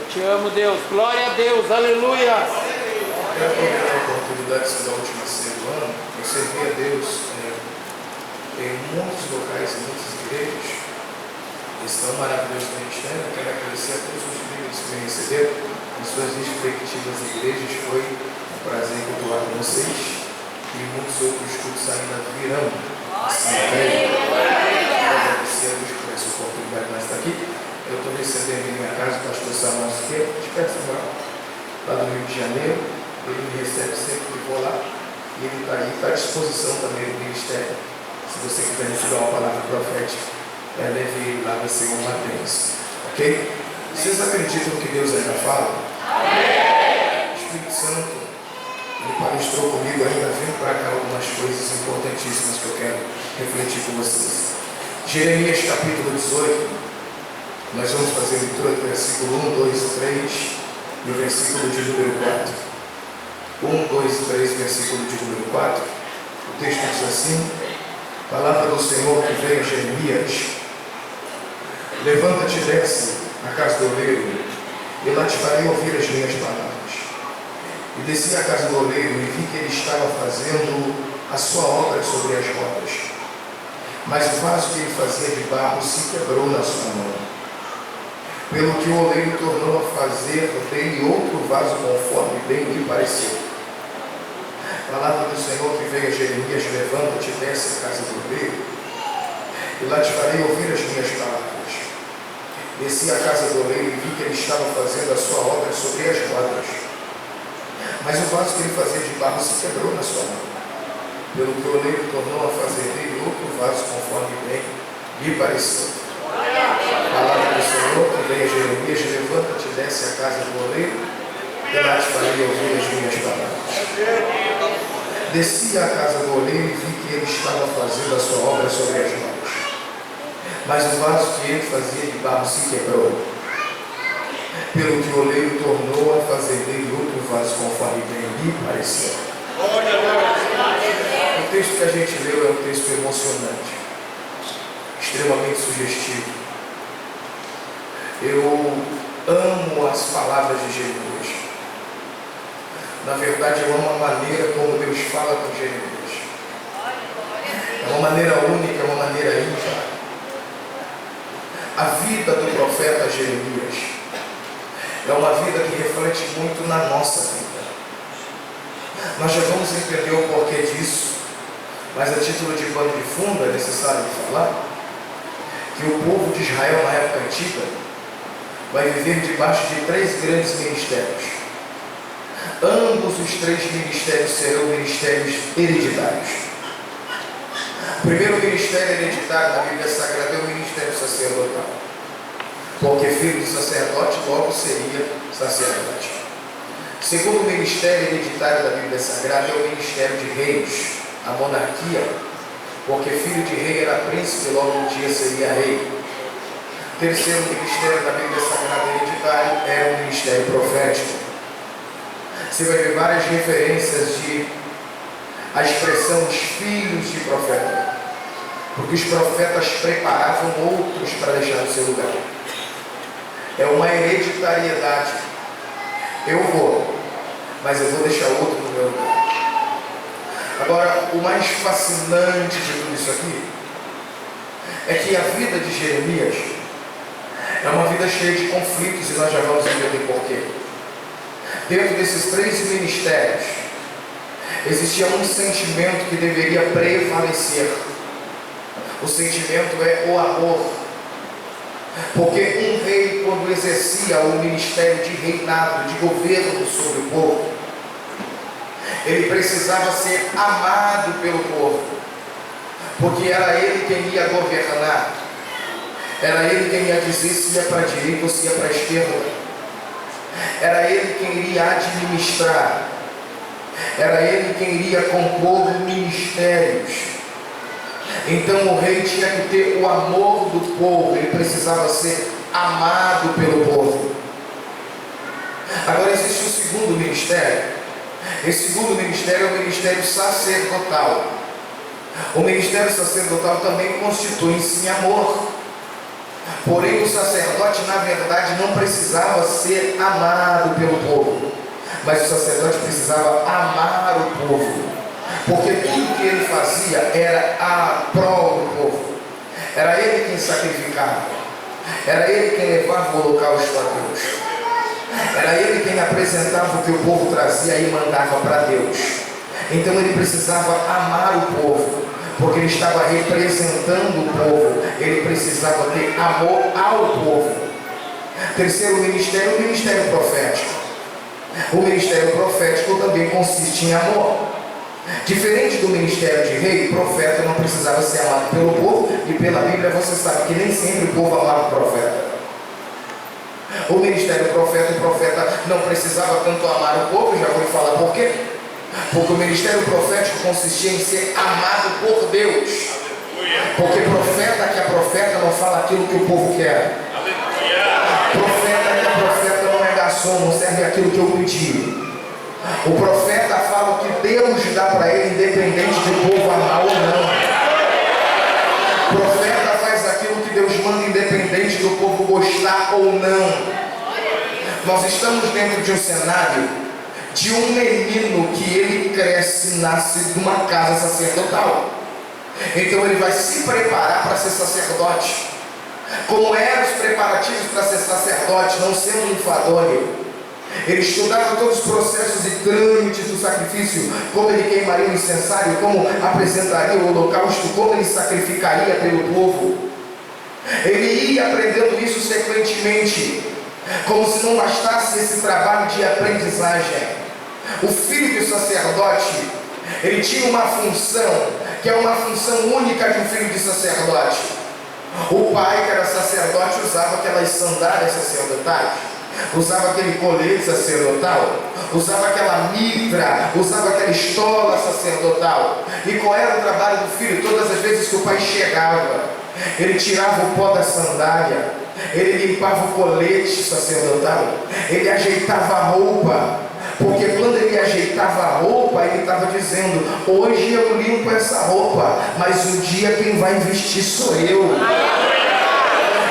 te amo, Deus. Glória a Deus, aleluia. Quero aproveitar a oportunidade da última ceia do ano. Eu servi a Deus em muitos locais, em muitas igrejas. Esse tão maravilhoso ministério. Eu quero agradecer a todos os líderes que me receberam em suas respectivas igrejas. Foi um prazer cultuar com vocês. E muitos outros cultos ainda virão. Quero agradecer a Deus por essa oportunidade de estar aqui. Eu estou recebendo em minha casa o pastor Samuel Siqueira, lá do Rio de Janeiro. Ele me recebe sempre que vou lá. E ele está aí, está à disposição também do ministério. Se você quiser receber uma palavra profética, leve ele lá, vai ser uma bênção. Ok? Vocês acreditam que Deus ainda fala? Amém! O Espírito Santo, ele palestrou comigo ainda, vindo para cá algumas coisas importantíssimas que eu quero refletir com vocês. Jeremias capítulo 18. Nós vamos fazer a leitura do versículo 1, 2, 3 e o versículo de número 4. 1, 2, 3, versículo de número 4. O texto diz assim: palavra do Senhor que veio a Jeremias: levanta-te e desce na casa do oleiro, e lá te farei ouvir as minhas palavras. E desci à casa do oleiro e vi que ele estava fazendo a sua obra sobre as rodas. Mas o vaso que ele fazia de barro se quebrou na sua mão. Pelo que o oleiro tornou a fazer dele outro vaso conforme bem lhe pareceu. Palavra do Senhor que veio a Jeremias: levanta-te e desce à casa do oleiro, e lá te farei ouvir as minhas palavras. Desci à casa do oleiro e vi que ele estava fazendo a sua obra sobre as rodas. Mas o vaso que ele fazia de barro se quebrou na sua mão. Pelo que o oleiro tornou a fazer dele outro vaso conforme bem lhe pareceu. Palavra do Senhor que veio a Jeremias: levanta-te e desce à casa do oleiro, e lá te farei ouvir as minhas palavras. Desci à casa do oleiro e vi que ele estava fazendo a sua obra sobre as rodas. Mas o vaso que ele fazia de barro se quebrou. Pelo que o oleiro tornou a fazer dele outro vaso conforme bem lhe pareceu. O texto que a gente leu é um texto emocionante, extremamente sugestivo. Eu amo as palavras de Jeremias. Na verdade, eu amo a maneira como Deus fala com Jeremias. É uma maneira única, é uma maneira ímpar. A vida do profeta Jeremias é uma vida que reflete muito na nossa vida. Nós já vamos entender o porquê disso, mas a título de pano de fundo é necessário falar que o povo de Israel na época antiga vai viver debaixo de 3 grandes ministérios. Ambos os 3 ministérios serão ministérios hereditários. O primeiro ministério hereditário na Bíblia Sagrada é o ministério sacerdotal, porque filho do sacerdote logo seria sacerdote. O segundo ministério hereditário da Bíblia Sagrada é o ministério de reis, a monarquia, porque filho de rei era príncipe e logo um dia seria rei. O terceiro ministério da Bíblia Sagrada hereditário é o ministério profético. Você vai ver várias referências à expressão os filhos de profeta, porque os profetas preparavam outros para deixar o seu lugar. É uma hereditariedade. Eu vou, mas eu vou deixar outro no meu lugar. Agora, o mais fascinante de tudo isso aqui é que a vida de Jeremias é uma vida cheia de conflitos, e nós já vamos entender porquê. Dentro desses 3 ministérios existia um sentimento que deveria prevalecer. O sentimento é o amor. Porque um rei, quando exercia o ministério de reinado, de governo sobre o povo, ele precisava ser amado pelo povo, porque era ele quem ia governar, era ele quem ia dizer se ia para a direita ou se ia para a esquerda, era ele quem iria administrar, era ele quem iria compor ministérios. Então o rei tinha que ter o amor do povo, ele precisava ser amado pelo povo. Agora existe o segundo ministério. Esse segundo ministério é o ministério sacerdotal. O ministério sacerdotal também constitui-se em amor. Porém, o sacerdote, na verdade, não precisava ser amado pelo povo, mas o sacerdote precisava amar o povo, porque tudo que ele fazia era a prol do povo. Era ele quem sacrificava, era ele quem levava o holocausto a Deus, era ele quem apresentava o que o povo trazia e mandava para Deus. Então ele precisava amar o povo, porque ele estava representando o povo, ele precisava ter amor ao povo. Terceiro ministério, o ministério profético. O ministério profético também consiste em amor. Diferente do ministério de rei, o profeta não precisava ser amado pelo povo, e pela Bíblia você sabe que nem sempre o povo amava o profeta. O ministério profeta, o profeta não precisava tanto amar o povo, já vou falar por quê. Porque o ministério profético consistia em ser amado por Deus. Porque profeta que é profeta não fala aquilo que o povo quer. Profeta que é profeta não é garçom, não serve aquilo que eu pedi. O profeta fala o que Deus dá para ele, independente do povo amar ou não. O profeta faz aquilo que Deus manda, independente do povo gostar ou não. Nós estamos dentro de um cenário de um menino que ele cresce, nasce de uma casa sacerdotal. Então ele vai se preparar para ser sacerdote. Como eram os preparativos para ser sacerdote, não sendo enfadonho. Ele estudava todos os processos e trâmites do sacrifício, como ele queimaria o incensário, como apresentaria o holocausto, como ele sacrificaria pelo povo. Ele ia aprendendo isso sequentemente, como se não bastasse esse trabalho de aprendizagem. O filho do sacerdote, ele tinha uma função, que é uma função única de um filho de sacerdote. O pai, que era sacerdote, usava aquelas sandálias sacerdotais, usava aquele colete sacerdotal, usava aquela mitra, usava aquela estola sacerdotal. E qual era o trabalho do filho? Todas as vezes que o pai chegava, ele tirava o pó da sandália, ele limpava o colete sacerdotal, ele ajeitava a roupa, porque quando ele ajeitava a roupa, ele estava dizendo: hoje eu limpo essa roupa, mas um dia quem vai vestir sou eu.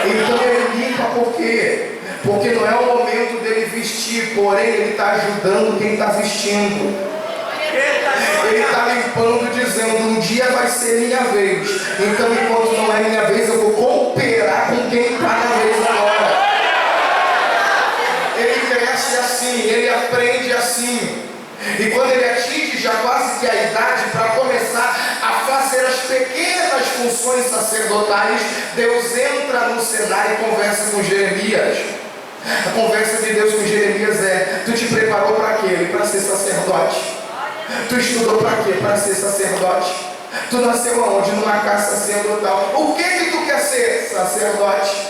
Então ele limpa por quê? Porque não é o momento dele vestir, porém ele está ajudando quem está vestindo. Ele está limpando, dizendo: um dia vai ser minha vez. Então, enquanto não é minha vez, eu vou cooperar com quem está na vez agora. Ele cresce assim, ele aprende assim. E quando ele atinge já quase que a idade para começar a fazer as pequenas funções sacerdotais, Deus entra no cenário e conversa com Jeremias. A conversa de Deus com Jeremias é: tu te preparou para quê? Para ser sacerdote. Tu estudou para quê? Para ser sacerdote. Tu nasceu aonde? Numa casa sacerdotal. O que tu quer ser? Sacerdote.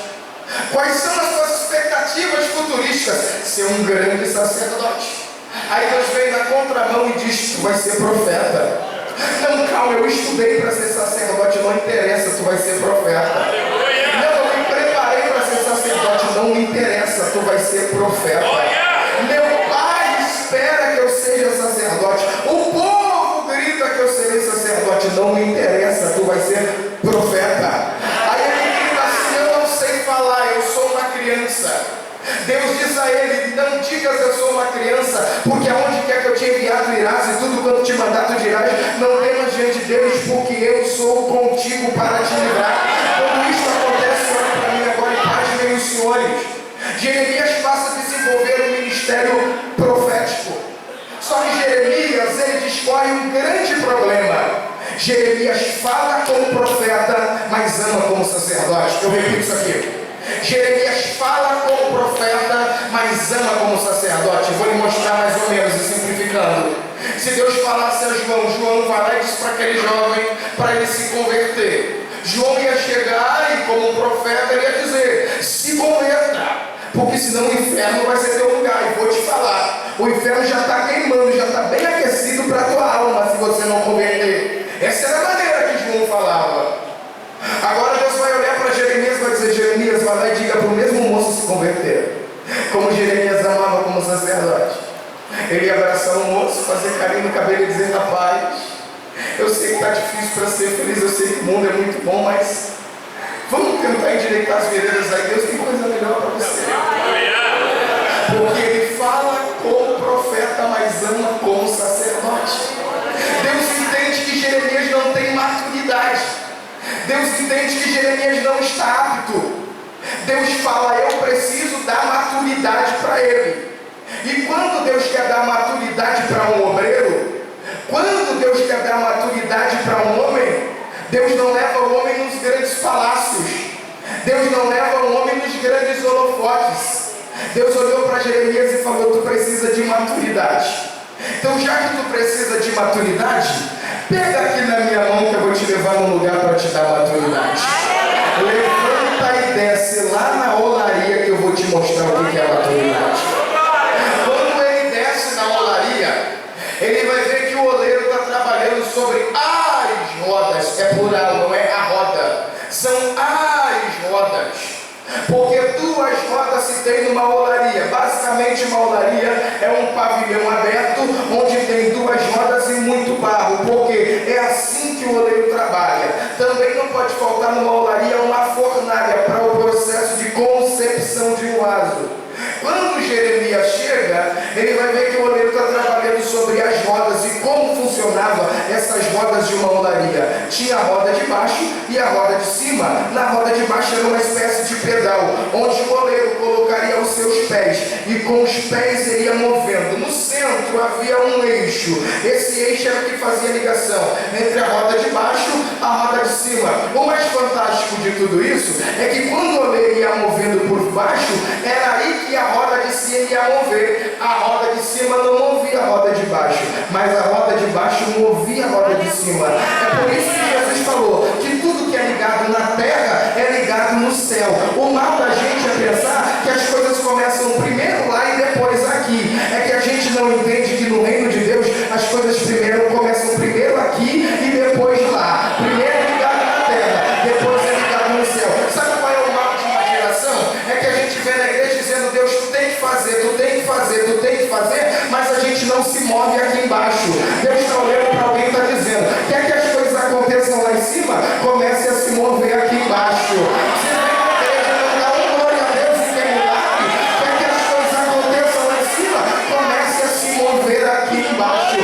Quais são as tuas expectativas futuristas? Ser um grande sacerdote. Aí Deus vem na contramão e diz: tu vai ser profeta. Não, calma, eu estudei para ser sacerdote, não interessa, tu vai ser profeta. Não, eu me preparei para ser sacerdote, não me interessa, tu vai ser profeta. Meu pai espera que eu seja sacerdote, o povo grita que eu serei sacerdote, não me interessa, tu vai ser profeta. Aí ele grita assim: eu não sei falar, eu sou uma criança. Deus diz a ele: não digas eu sou uma criança, porque aonde quer que eu te enviar tu irás, e tudo quanto te mandar tu dirás. Não temas diante deles, porque eu sou contigo para te livrar. Quando isto acontece, olha para mim agora e paz, meus senhores. Jeremias passa a desenvolver o ministério profético. Só que Jeremias, ele discorre um grande problema. Jeremias fala como profeta, mas ama como sacerdote. Eu repito isso aqui. Jeremias fala como profeta, mas ama como sacerdote. Vou lhe mostrar mais ou menos, e simplificando. Se Deus falasse a João, João vai lá e diz para aquele jovem, para ele se converter. João ia chegar e, como profeta, ele ia dizer: se converta, porque senão o inferno vai ser teu lugar. E vou te falar, o inferno já está queimando, já está bem aquecido para a tua alma, se você não converter. Essa era a maneira que João falava. Agora Deus vai olhar para Jeremias e vai dizer: Jeremias, vai lá e diga para o mesmo moço se converter. Como Jeremias amava como sacerdote, ele ia abraçar o moço, fazer carinho no cabelo e dizer: rapaz, eu sei que está difícil para ser feliz, eu sei que o mundo é muito bom, mas Vamos tentar endireitar as veredas aí, Deus tem coisa melhor para você. Porque ele fala como profeta, mas ama como sacerdote. Deus entende que Jeremias não tem maturidade. Deus entende que Jeremias não está apto. Deus fala, eu preciso dar maturidade para ele. E quando Deus quer dar maturidade para um obreiro, quando Deus quer dar maturidade para um homem, Deus não leva o homem nos grandes palácios. Deus não leva o homem nos grandes holofotes. Deus olhou para Jeremias e falou, tu precisa de maturidade. Então já que tu precisa de maturidade, pega aqui na minha mão que eu vou te levar num lugar para te dar maturidade. Levanta e desce lá na olaria que eu vou te mostrar o que é maturidade. Quando ele desce na olaria, ele vai ver que o oleiro está trabalhando sobre as rodas. É plural, não é a roda. São as rodas. Porque duas rodas se tem numa olaria. Basicamente uma olaria é um pavilhão aberto onde tem duas rodas e muito barro. Porque é assim que o oleiro trabalha. Também não pode faltar numa olaria uma fornalha para o processo de concepção de um vaso. Quando Jeremias chega, ele vai ver que o oleiro está trabalhando sobre as rodas. E como funcionava essas rodas de uma olaria? Tinha a roda de baixo e a roda de cima. Na roda de baixo era uma espécie de pedal, onde o oleiro colocaria os seus pés e com os pés ele ia movendo. No centro havia um eixo. Esse eixo era o que fazia a ligação entre a roda de baixo e a roda de cima. O mais fantástico de tudo isso é que quando o oleiro ia movendo por baixo, era aí que a roda de cima ia mover. A roda de cima não movia a roda de baixo, mas a roda de baixo movia a roda de cima. É por isso que Jesus falou que tudo que é ligado na terra é ligado no céu. O mal da gente é pensar que as coisas começam primeiro lá e depois aqui. É que a gente não entende que no reino de Deus as coisas primeiro começam primeiro aqui e depois lá. Primeiro ligado na terra, depois é ligado no céu. Sabe qual é o mal de uma geração? É que a gente vê na igreja dizendo, Deus, tu tem que fazer, tu tem que fazer, tu tem que fazer, mas a gente não se move aqui embaixo. Deus está olhando para alguém e está dizendo, quer que as coisas aconteçam lá em cima? Comece a se mover aqui embaixo. Você vem na igreja, não dá um glória a Deus e tem milagre? Quer que as coisas aconteçam lá em cima? Comece a se mover aqui embaixo.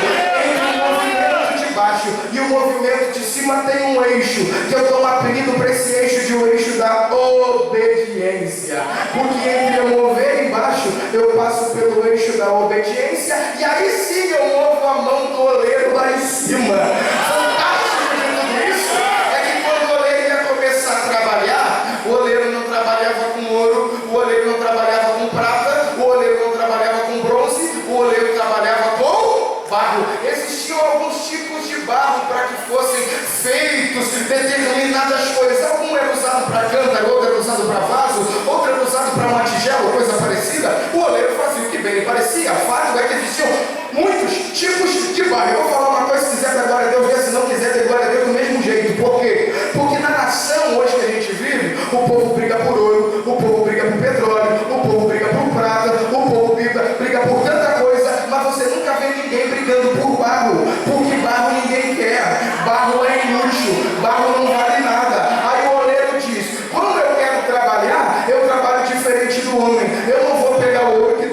Entre o movimento de baixo e o movimento de cima tem um eixo, que eu dou um apelido para esse eixo de o eixo da obediência. Porque entre eu mover embaixo, eu passo pelo eixo da obediência, e aí sim eu movo a mão do oleiro lá em cima. Fantástico de tudo isso é que quando o oleiro ia começar a trabalhar, o oleiro não trabalhava com ouro, o oleiro não trabalhava com prata, o oleiro não trabalhava com bronze, o oleiro trabalhava com barro. Existiam alguns tipos de barro para que fossem feitos determinadas coisas. Algum era usado para cântaro, outro era usado para vaso, outro era usado para uma tigela, coisa parecida. O oleiro fazia o que bem lhe parecia. Fato é que existiam muitos tipos de barro. Eu vou falar uma coisa, se quiser ter glória a Deus, se não quiser ter glória a Deus do mesmo jeito. Por quê? Porque na nação hoje que a gente vive, o povo briga por ouro, o povo briga por petróleo, o povo briga por prata, o povo briga por tanta coisa, mas você nunca vê ninguém brigando por barro, porque barro ninguém quer, barro é inútil, barro não vale nada. Aí o oleiro diz, quando eu quero trabalhar, eu trabalho diferente do homem. Eu não vou pegar o ouro que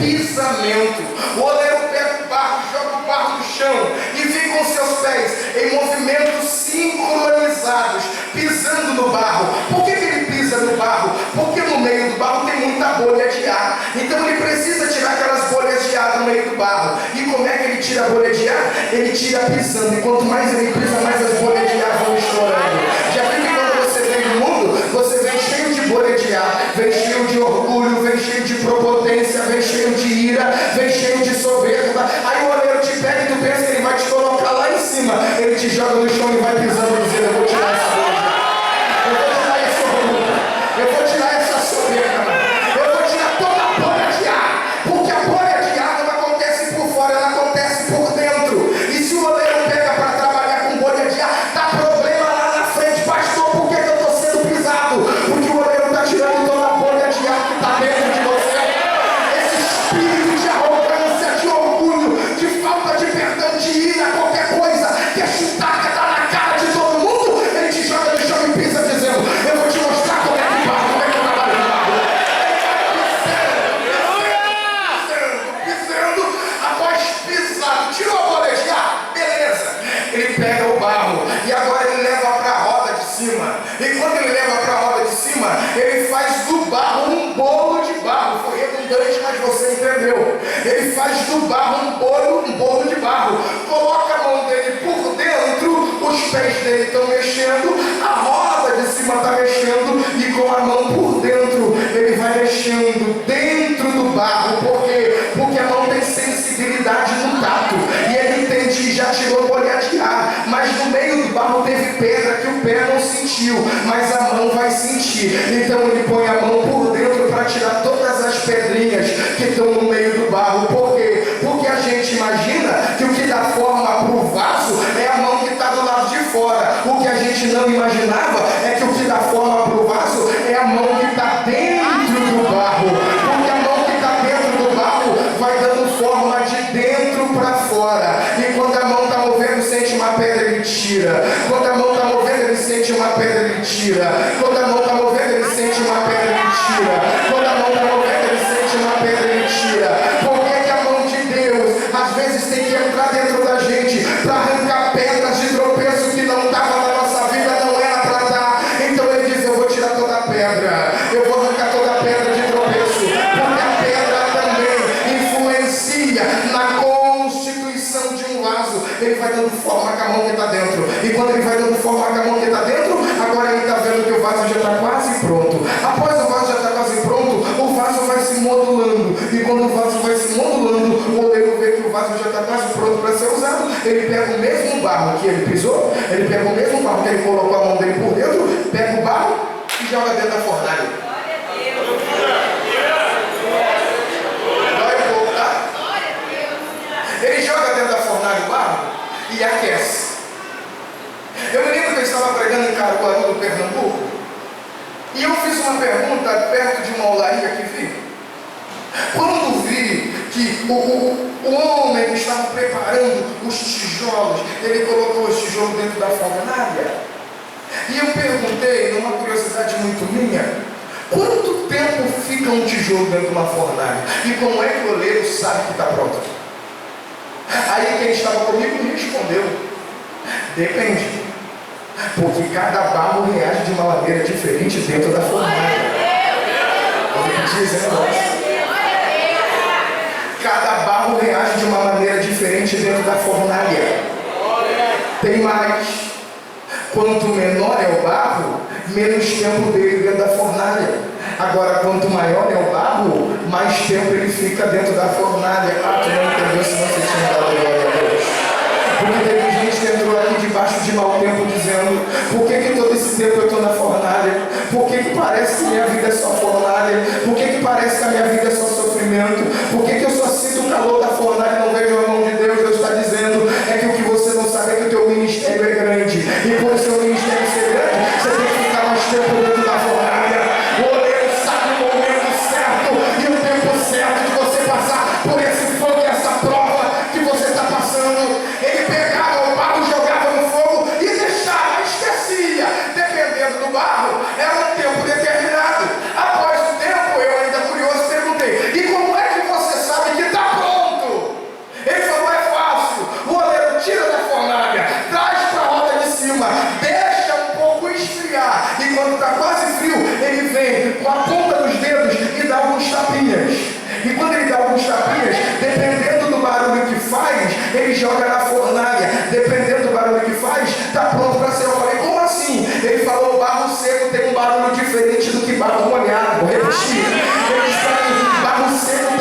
pisamento. O oleiro pega o barro, joga o barro no chão e fica com seus pés em movimentos sincronizados, pisando no barro. Por que ele pisa no barro? Porque no meio do barro tem muita bolha de ar. Então ele precisa tirar aquelas bolhas de ar do meio do barro. E como é que ele tira a bolha de ar? Ele tira pisando. E quanto mais ele pisa, mais as bolhas de ar vão estourando. Já viu que quando você vem no mundo, você vem cheio de bolha de ar, vem cheio de orgulho, vem cheio de prepotência, vem cheio de ira, vem cheio de soberba. Aí o oleiro te pega e tu pensa que ele vai te colocar lá em cima. Ele te joga no chão e vai pisando dizendo: eu vou tirar essa bolha. Eu vou tirar esse orgulho. Eu vou tirar essa soberba. Eu vou tirar toda a bolha de ar. Porque a bolha de ar não acontece por fora, ela acontece por dentro. E se o oleiro pega para trabalhar com bolha de ar, dá problema lá na frente. Pastor, por que eu estou sendo pisado? Porque o oleiro está tirando toda a bolha de ar que está dentro de você. Esse espírito de arrogância, de orgulho, de falta de perdão, de ira, qualquer coisa que é chutar, que dá na cara de todo mundo, ele te joga no chão e pisa dizendo: eu vou te mostrar como é que barro, como é que eu trabalho no barro. Pisando, após pisado, tirou a bolha de ar, beleza. Ele pega o barro e agora ele leva para a roda de cima. E quando ele leva para a roda de cima, ele faz do barro um bolo de barro. Foi redundante, mas você entendeu. Ele faz do barro um bolo de barro. Coloca a mão dele por dentro, os pés dele estão mexendo, a roda de cima está mexendo, e com a mão por dentro, ele vai mexendo dentro do barro. Por quê? Porque a mão tem sensibilidade no tato, e ele entende que já tirou bolha de ar, mas no meio do barro teve pedra que o pé não sentiu, mas a mão vai sentir. Então ele põe a mão por dentro para tirar todas as pedrinhas que estão no meio do barro. Por quê? Porque a gente imagina que o que dá forma para o vaso é a mão que está do lado de fora. O que a gente não imaginava é que o que dá forma para o vaso é a mão que está dentro do barro. Porque a mão que está dentro do barro vai dando forma de dentro para fora. E quando a mão está movendo, sente uma pedra, ele tira. Quando a mão está movendo, ele sente uma pedra, ele tira. Quando a mão está movendo, ele sente uma pedra, ele tira. Quando a mão está movendo, ele sente uma pedra, ele tira. Por que a mão de Deus às vezes tem que entrar dentro da gente para arrancar pedras de tropeço que não estavam na nossa vida, não era para dar? Então ele diz: eu vou tirar toda a pedra, eu vou arrancar toda a pedra de tropeço, porque a pedra também influencia na constituição de um vaso. Ele vai dando forma com a mão que está dentro, e quando ele vai dando forma com a mão que está dentro, agora ele está vendo que o vaso já está quase pronto. Após o vaso já está quase pronto, o vaso vai se modulando, e quando o vaso vai se modulando, o oleiro vê que o vaso já está quase pronto para ser usado. Ele pega o mesmo barro que ele pisou, ele pega o mesmo barro que ele colocou a mão dele por dentro, pega o barro e joga dentro da fornalha. Vai voltar. Ele joga dentro da fornalha o barro e aquece. Eu me lembro que eu estava pregando em Caruaru, no Pernambuco, e eu fiz uma pergunta perto de uma olaria que vi. Quando vi que o homem que estava preparando os tijolos, ele colocou os tijolos dentro da fornalha, e eu perguntei, numa curiosidade muito minha, quanto tempo fica um tijolo dentro de uma fornalha? E como é que o oleiro sabe que está pronto? Aí quem estava comigo me respondeu: depende. Porque cada barro reage de uma maneira diferente dentro da fornalha. Vou repetir esse negócio. Cada barro reage de uma maneira diferente dentro da fornalha. Tem mais. Quanto menor é o barro, menos tempo dele dentro da fornalha. Agora, quanto maior é o barro, mais tempo ele fica dentro da fornalha. Ah, tu não entendeu se você tinha dado glória a Deus. Porque teve gente que entrou aqui debaixo de mau tempo dizendo: por que todo esse tempo eu estou na fornalha? Por que parece que minha vida é só fornalha? Por que parece que a minha vida é só sofrimento? Por que eu só sinto o calor da fornalha e não vejo a mão de Deus? Deus está dizendo é que o que você não sabe é que o teu ministério é grande. E por seu ministério ser grande, você tem que ficar mais tempo dentro da fornalha. O oleiro sabe o momento certo e o tempo certo de você passar por esse fogo e essa prova que você está passando. Ele pegava o barro, jogava no fogo e deixava, esquecia. Dependendo do barro, era um tempo determinado. Após o tempo, eu ainda curioso perguntei: e como é que você sabe joga na fornalha. Dependendo do barulho que faz, está pronto para ser. Eu falei, como assim? Ele falou, barro seco tem um barulho diferente do que barro molhado. Vou repetir. Ele disse para mim, barro seco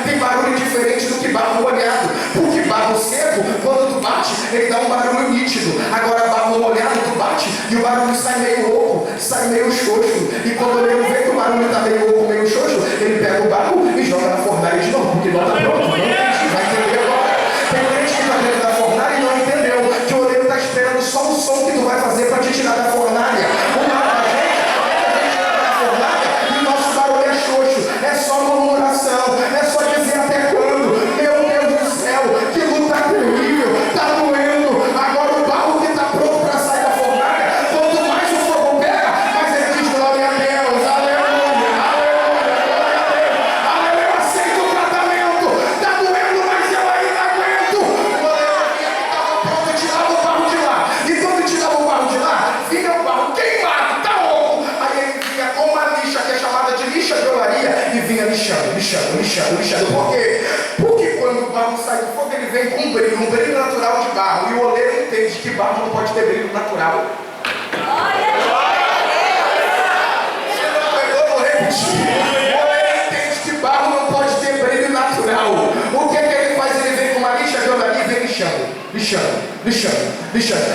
tem barulho diferente do que barro molhado. Porque barro seco, quando tu bate, ele dá um barulho nítido. Agora barro molhado, tu bate e o barulho sai meio rouco, sai meio xoxo. E quando ele vê que o barulho está meio rouco, meio xoxo, ele pega o barro e joga na fornalha de novo, porque não está pronto. Não entendi, vai entender agora. Tem gente que está dentro da fornalha e não entendeu que o oleiro está esperando só o som que tu vai fazer para te tirar da fornalha. E o nosso barulho é xoxo, é só murmuração, é só dizer até quando. Meu Deus do céu, que luta terrível, está doendo. Agora o barro que está pronto para sair da fornalha, quanto mais o fogo pega, mais ele diz glória a Deus, aleluia, aleluia, glória a Deus, aleluia, eu aceito o tratamento, está doendo, mas eu ainda aguento. O oleiro vinha que estava pronto, tirava o barro de lá, e quando tirava o barro de lá, vinha o barro queimado, está rouco. Aí ele vinha com uma lixa, que é chamada de lixa de olaria, e vinha lixando. Por quê? Porque quando o barro sai do fogo, ele vem com um brilho natural de barro, e o oleiro entende que barro não pode ter brilho natural. Você não pegou, vou repetir. O oleiro entende que barro não pode ter brilho natural. O que ele faz? Ele vem com uma lixa de olaria e vem lixando.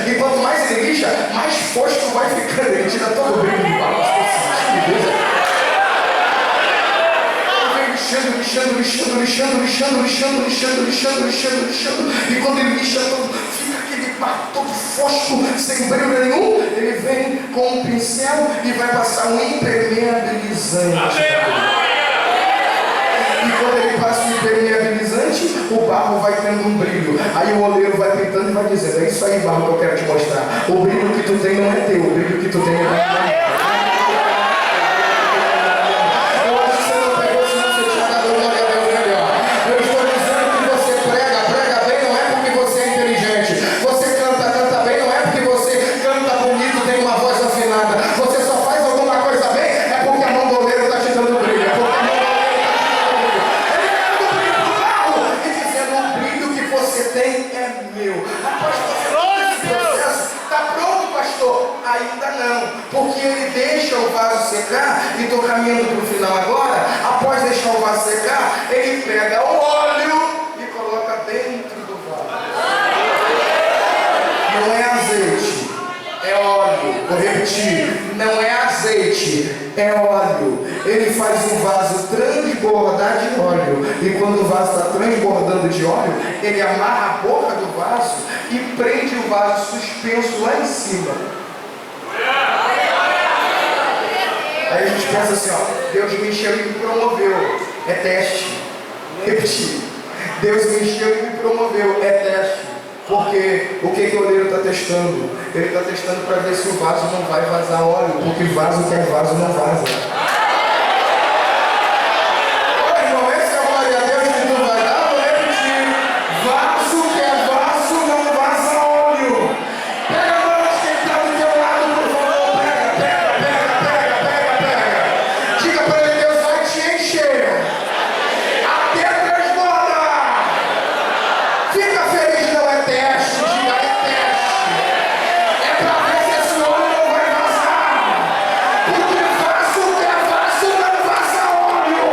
E quanto mais ele lixa, mais fosco vai ficando. Ele tira todo o brilho do barro. Lixando. E quando ele lixa todo, fica aquele barro todo fosco, sem brilho nenhum. Ele vem com um pincel e vai passar um impermeabilizante. E quando ele passa o impermeabilizante, o barro vai tendo um brilho. Aí o oleiro vai pintando e vai dizendo, é isso aí, barro, que eu quero te mostrar. O brilho que tu tem não é teu, o brilho que tu tem é meu. Porque ele deixa o vaso secar, e estou caminhando para o final agora. Após deixar o vaso secar, ele pega o óleo e coloca dentro do vaso. Não é azeite, é óleo. Vou repetir, não é azeite, é óleo. Ele faz o vaso transbordar de óleo, e quando o vaso está transbordando de óleo, ele amarra a boca do vaso e prende o vaso suspenso lá em cima. Aí a gente pensa assim, ó, Deus me encheu e me promoveu, é teste. Repetir, Deus me encheu e me promoveu, é teste. Porque o que o oleiro está testando? Ele está testando para ver se o vaso não vai vazar óleo, porque vaso que é vaso não vaza. Olha, irmão, essa é a glória a Deus que tu vai dar. Vou repetir, vaso que é vaso não vaza óleo. Pega a mão de quem está do teu lado, por favor. Pega. Diga para ele, Deus vai te encher até transbordar. Fica feliz, não é teste. Diga, é teste. É para ver se esse óleo não vai vazar. Porque vaso que é vaso não vaza óleo.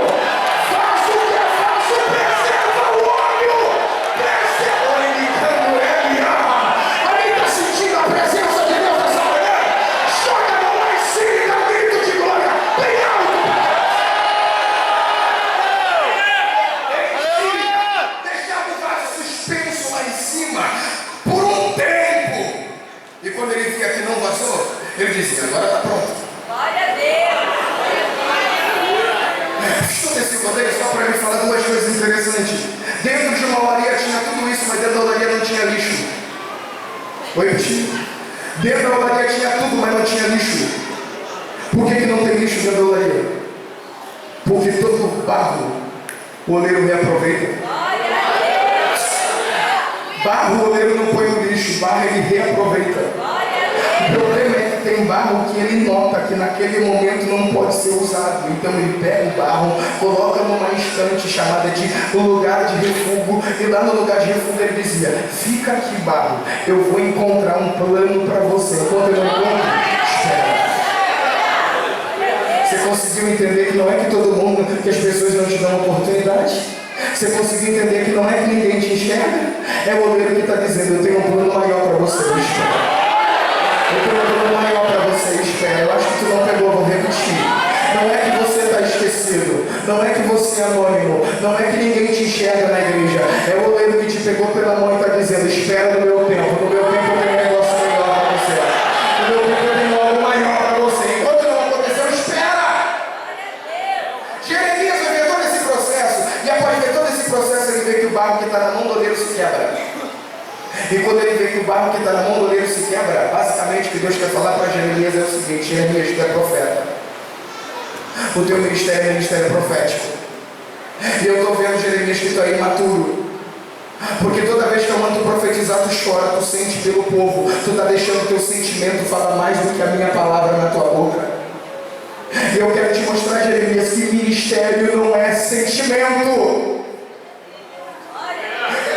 Vaso que é vaso preserva o óleo. Preserva o ele. Alguém está sentindo a presença de Deus nessa manhã? Joga a mão lá em cima e dá um grito de glória bem alto. Deixava o vaso suspenso lá em cima por um tempo. E quando ele via que não vazou, ele dizia, agora está pronto. Glória a Deus! Escuta esse rodeio só para me falar duas coisas interessantes. Dentro de uma olaria tinha tudo isso, mas dentro da olaria não tinha lixo. Vou repetir. Dentro da olaria tinha tudo, mas não tinha lixo. Por que não tem lixo dentro da olaria? Porque todo barro o oleiro reaproveita. Glória a Deus! Barro o oleiro não põe no lixo, barro ele reaproveita. Glória a Deus! O problema é que tem barro que ele nota que naquele momento não pode ser usado. Então ele pega o barro, coloca numa estante chamada de lugar de refúgio, e lá no lugar de refúgio ele dizia: fica aqui, barro, eu vou encontrar um plano para você. Quando eu encontro, espera. Você conseguiu entender que não é que todo mundo, que as pessoas não te dão oportunidade? Você conseguiu entender que não é que ninguém te enxerga? É o oleiro que está dizendo: eu tenho um plano maior para você, espera. Eu tenho um plano maior para você, espera. Eu acho que tu não pegou, vou repetir. Não é que você está esquecido, não é que você é anônimo, não é que ninguém te enxerga na igreja. É o oleiro que te pegou pela mão e está dizendo: espera no meu tempo, no meu tempo eu tenho um negócio melhor para você. No meu tempo eu tenho algo maior para você. Enquanto não aconteceu, espera. Jeremias vai ver todo esse processo, e após ver todo esse processo ele vê que o barro que está na mão do oleiro se quebra. E quando ele vê que o barro que está na mão do oleiro se quebra, basicamente o que Deus quer falar para Jeremias é o seguinte: Jeremias, tu é profeta. O teu ministério é ministério profético. E eu estou vendo, Jeremias, que tu é imaturo. Porque toda vez que eu mando profetizar, tu chora, tu sente pelo povo. Tu está deixando o teu sentimento falar mais do que a minha palavra na tua boca. E eu quero te mostrar, Jeremias, que ministério não é sentimento.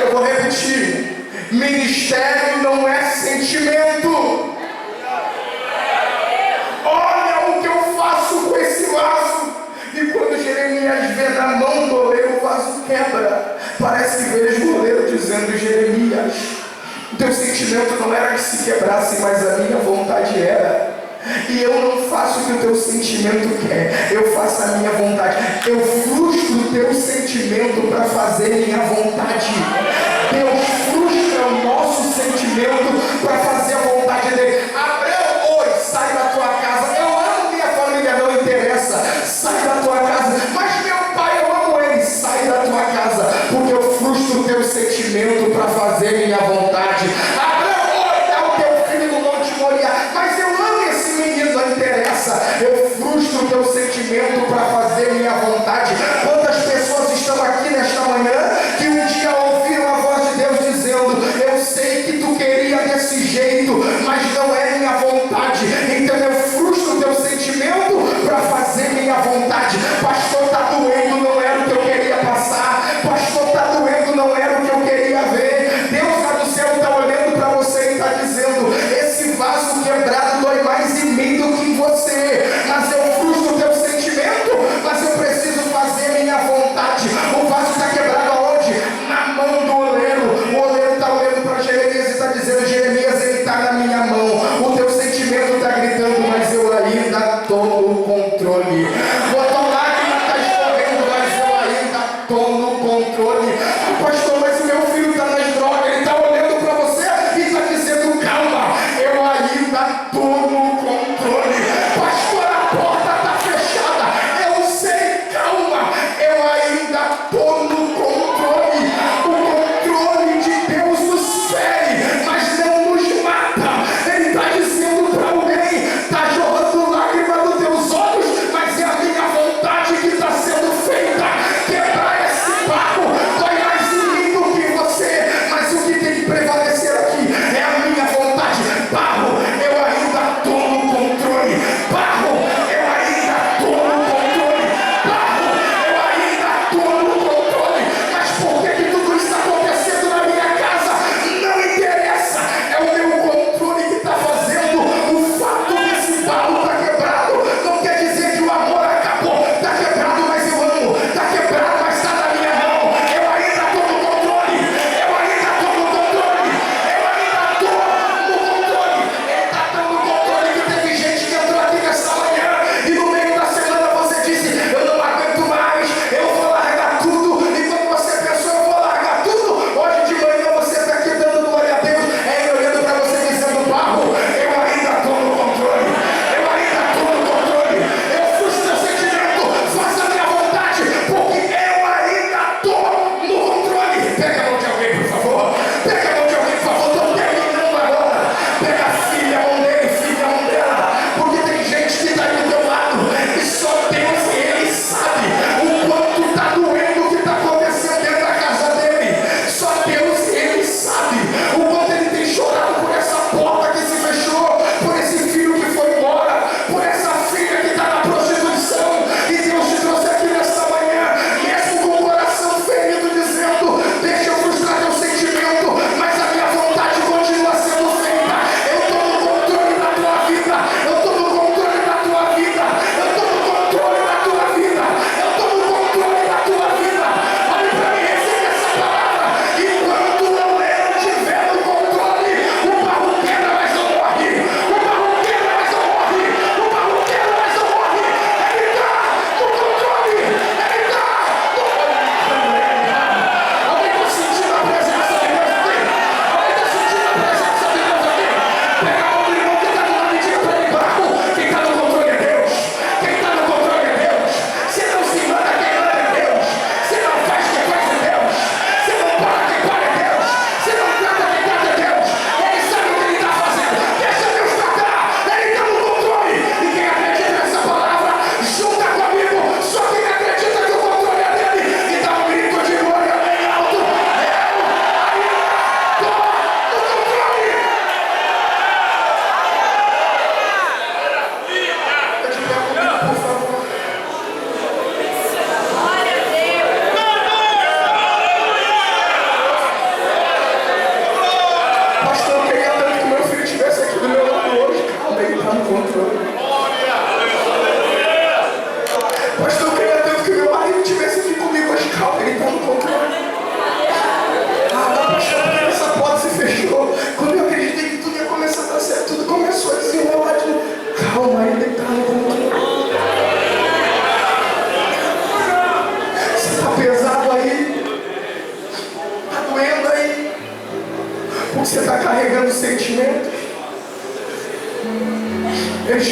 Eu vou repetir. Ministério não é sentimento. Olha o que eu faço com esse vaso. E quando Jeremias vê na mão do oleiro, o vaso quebra. Parece que vejo o oleiro dizendo: Jeremias, o teu sentimento não era que se quebrasse, mas a minha vontade era. E eu não faço o que o teu sentimento quer, eu faço a minha vontade. Eu frustro o teu sentimento para fazer minha vontade. Deus frustra o nosso sentimento para fazer a vontade dele. Abraão, oi, sai da tua casa. Eu amo minha família, não interessa. Sai da tua casa. Mas meu pai, eu amo ele. Sai da tua casa, porque eu frustro o teu sentimento para fazer minha vontade. Abraão, oi, dá o teu filho no Monte Moriá. Mas eu amo esse menino, não interessa. Eu frustro o teu sentimento para fazer minha vontade. Quantas pessoas estão aqui nesta manhã que um dia ouviram a voz de Deus dizendo: eu sei que tu queria desse jeito, mas não é minha vontade. Então eu frustro o teu sentimento para fazer minha vontade. Pastor, está doendo, não era o que eu queria passar. Pastor, está doendo, não era o que eu queria ver. Deus lá do céu está olhando para você e está dizendo: esse vaso quebrado dói mais em mim do que em você. Mas eu frustro o teu sentimento, mas eu preciso fazer minha vontade. O vaso está quebrado aonde? Na mão do oleiro. O oleiro está olhando para Jeremias e está dizendo: Jeremias, ele está na minha mão. O teu sentimento está gritando, mas eu ainda estou no controle. A tua lágrima está escorrendo, mas eu ainda estou no controle. Pastor, mas o meu filho está nas drogas. Ele está olhando para você e está dizendo: calma, eu ainda estou no controle. Pastor, a porta está fechada. Eu sei, calma, eu ainda estou no controle. O controle de Deus nos fere, mas não nos mata. Ele está dizendo para alguém: está jorrando lágrima dos teus olhos, mas é a minha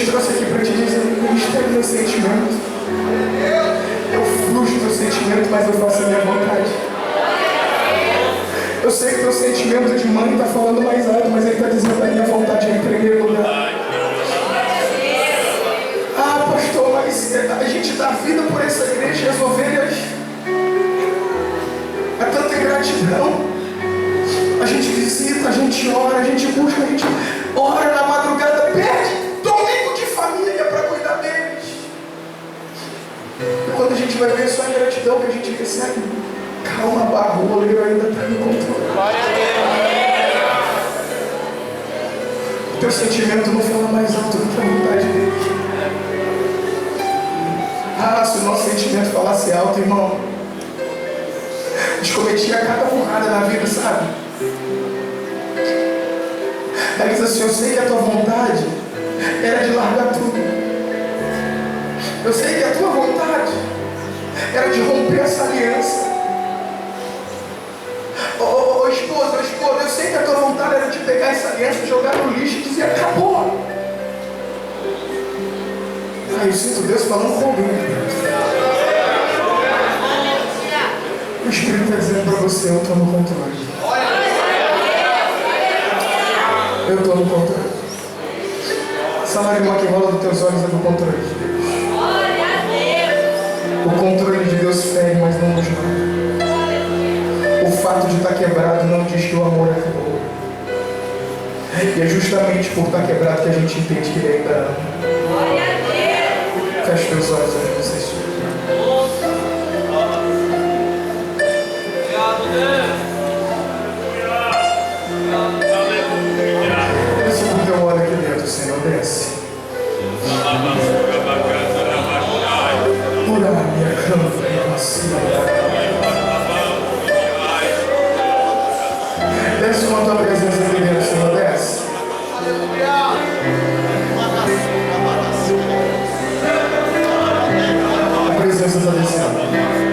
te trouxe aqui para te dizer, ministério meu sentimento. Eu flujo do sentimento, mas eu faço a minha vontade. Eu sei que o teu sentimento de mãe está falando mais alto, mas ele está dizendo a minha vontade é em primeiro lugar. Ah, pastor, mas a gente dá vida por essa igreja e as ovelhas. É tanta gratidão. A gente visita, a gente ora, a gente busca, a gente ora na madrugada, perde domingo de família para cuidar deles. E quando a gente vai ver só a gratidão que a gente recebe, calma, barro, o oleiro ainda está no controle. Glória a Deus. O teu sentimento não fala mais alto do que a vontade dele. Ah, se o nosso sentimento falasse alto, irmão, a gente cometia cada burrada na vida, sabe? Ela diz assim, eu sei que a tua vontade era de largar tudo. Eu sei que a tua vontade era de romper essa aliança. Ô esposa, eu sei que a tua vontade era de pegar essa aliança, jogar no lixo e dizer, acabou. Ah, eu sinto Deus falando comigo. O Espírito está dizendo para você, eu estou no controle. Eu estou no controle. Essa lágrima que rola dos teus olhos é do controle de Deus. O controle de Deus fere, mas não nos mata. O fato de estar quebrado não diz que o amor acabou. E é justamente por estar quebrado que a gente entende que Ele ainda ama. Feche teus olhos onde você estiver. Desce com o teu olho aqui dentro, Senhor, desce. Pura minha cama, desce com a tua presença aqui dentro, Senhor, desce. A presença está descendo.